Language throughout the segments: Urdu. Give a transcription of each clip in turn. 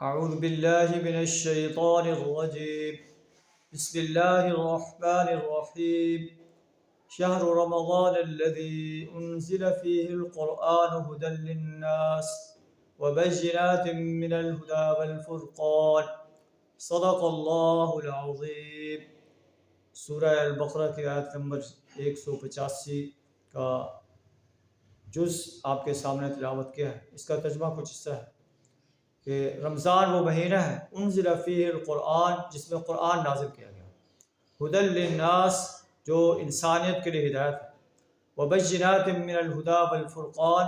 أعوذ بالله من الشيطان الرجيم بسم الله الرحمن الرحيم شهر رمضان الذي أنزل فيه القرآن هدى للناس وبينات من الهدى والفرقان صدق اللہ العظیم۔ سورہ البقرہ کی آیت نمبر 185 کا جز آپ کے سامنے تلاوت کیا ہے۔ اس کا ترجمہ کچھ حصہ ہے کہ رمضان وہ مہینہ ہے انزل فیہ القرآن جس میں قرآن نازل کیا گیا، ہدی للناس جو انسانیت کے لیے ہدایت ہے، وبینات من الہدی والفرقان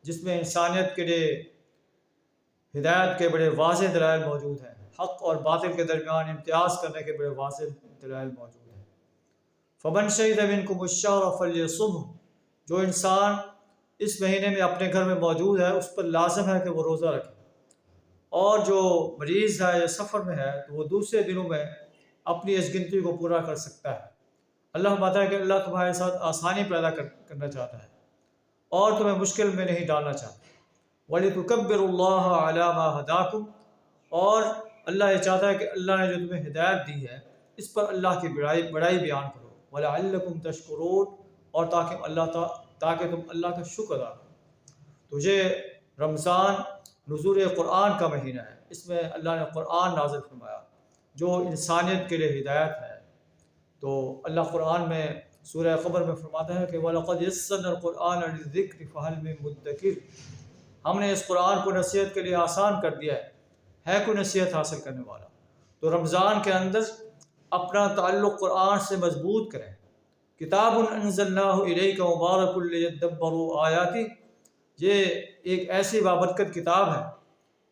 جس میں انسانیت کے لیے ہدایت کے بڑے واضح دلائل موجود ہیں، حق اور باطل کے درمیان امتیاز کرنے کے بڑے واضح دلائل موجود ہیں۔ فمن شہد منکم الشہر فلیصمہ، جو انسان اس مہینے میں اپنے گھر میں موجود ہے اس پر لازم ہے کہ وہ روزہ رکھے، اور جو مریض ہے یا سفر میں ہے تو وہ دوسرے دنوں میں اپنی اس گنتی کو پورا کر سکتا ہے۔ اللہ بتا ہے کہ اللہ تمہارے ساتھ آسانی پیدا کرنا چاہتا ہے اور تمہیں مشکل میں نہیں ڈالنا چاہتا۔ وَلِتُكَبِّرُوا اللَّهَ عَلَى مَا هَدَاكُمْ، اور اللہ یہ چاہتا ہے کہ اللہ نے جو تمہیں ہدایت دی ہے اس پر اللہ کی بڑائی بیان کرو۔ وَلَعَلَّكُمْ تَشْكُرُونَ، اور تاکہ تم اللہ کا شکر ادا کرو۔ تو یہ رمضان نزول قرآن کا مہینہ ہے، اس میں اللہ نے قرآن نازل فرمایا جو انسانیت کے لیے ہدایت ہے۔ تو اللہ قرآن میں سورہ قمر میں فرماتا ہے کہ وَلَقَدْ يَسَّرْنَا الْقُرْآنَ لِلذِّكْرِ فَهَلْ مِن مُدَّكِرٍ، ہم نے اس قرآن کو نصیحت کے لیے آسان کر دیا ہے کوئی نصیحت حاصل کرنے والا؟ تو رمضان کے اندر اپنا تعلق قرآن سے مضبوط کریں۔ کتاب انزلناہ الیک مبارک لیدبروا آیاتہ، یہ ایک ایسی بابرکت کتاب ہے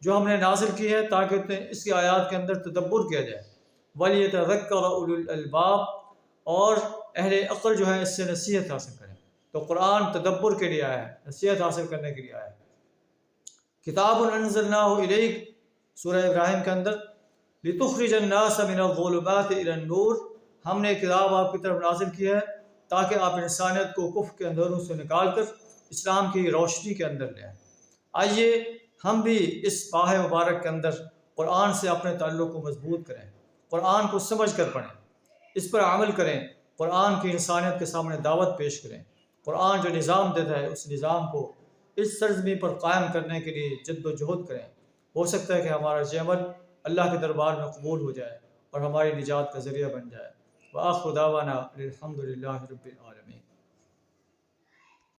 جو ہم نے نازل کی ہے تاکہ اس کی آیات کے اندر تدبر کیا جائے۔ وَلِيَتَذَكَّرَ أُولُو الْأَلْبَابِ، اور اہل عقل جو ہے اس سے نصیحت حاصل کریں۔ تو قرآن تدبر کے لیے آیا ہے، نصیحت حاصل کرنے کے لیے آیا ہے۔ کتاب انزلناہ الیک سورہ ابراہیم کے اندر لِتُخْرِجَ النَّاسَ مِنَ الظُّلُمَاتِ إِلَى النُّورِ، ہم نے کتاب آپ کی طرف نازل کی ہے تاکہ آپ انسانیت کو کفر کے اندروں سے نکال کر اسلام کی روشنی کے اندر لیں۔ آئیے ہم بھی اس ماہ مبارک کے اندر قرآن سے اپنے تعلق کو مضبوط کریں، قرآن کو سمجھ کر پڑھیں، اس پر عمل کریں، قرآن کی انسانیت کے سامنے دعوت پیش کریں۔ قرآن جو نظام دیتا ہے اس نظام کو اس سرزمین پر قائم کرنے کے لیے جد و جہد کریں۔ ہو سکتا ہے کہ ہمارا یہ عمل اللہ کے دربار میں قبول ہو جائے اور ہماری نجات کا ذریعہ بن جائے۔ وآخر دعوانا الحمد للہ رب العالمین۔